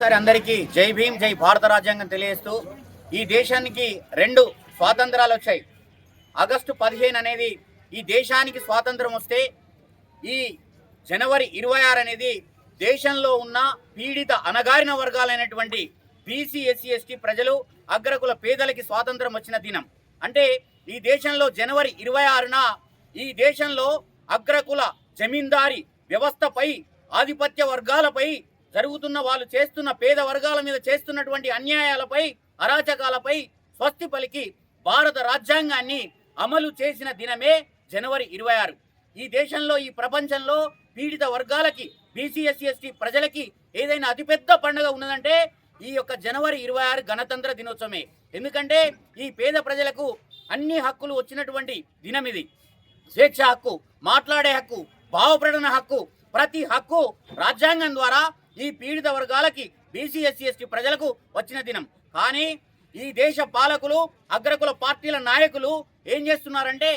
అందరికీ జై భీమ్, జై భారత రాజ్యాంగం తెలియజేస్తూ ఈ దేశానికి 2 స్వాతంత్రాలు వచ్చాయి. ఆగస్టు 15 అనేది ఈ దేశానికి స్వాతంత్రం వస్తే, ఈ జనవరి 26 అనేది దేశంలో ఉన్న పీడిత అణగారిన వర్గాలైనటువంటి బీసీ, ఎస్సీ, ఎస్టీ ప్రజలు, అగ్రకుల పేదలకి స్వాతంత్రం వచ్చిన దినం. అంటే ఈ దేశంలో జనవరి 26న ఈ దేశంలో అగ్రకుల జమీందారీ వ్యవస్థపై, ఆధిపత్య వర్గాలపై జరుగుతున్న, వాళ్ళు చేస్తున్న, పేద వర్గాల మీద చేస్తున్నటువంటి అన్యాయాలపై, అరాచకాలపై స్వస్తి పలికి భారత రాజ్యాంగాన్ని అమలు చేసిన దినమే జనవరి 26. ఈ దేశంలో, ఈ ప్రపంచంలో పీడిత వర్గాలకి, బీసీ, ఎస్సీ, ఎస్టీ ప్రజలకి ఏదైనా అతిపెద్ద పండుగ ఉన్నదంటే ఈ యొక్క జనవరి 26 గణతంత్ర దినోత్సవమే. ఎందుకంటే ఈ పేద ప్రజలకు అన్ని హక్కులు వచ్చినటువంటి దినం ఇది. స్వేచ్ఛ హక్కు, మాట్లాడే హక్కు, భావప్రకటన హక్కు, ప్రతి హక్కు రాజ్యాంగం ద్వారా ఈ పీడిత వర్గాలకి, బీసీ, ఎస్సీ, ఎస్టీ ప్రజలకు వచ్చిన దినం. కానీ ఈ దేశ పాలకులు, అగ్రకుల పార్టీల నాయకులు ఏం చేస్తున్నారంటే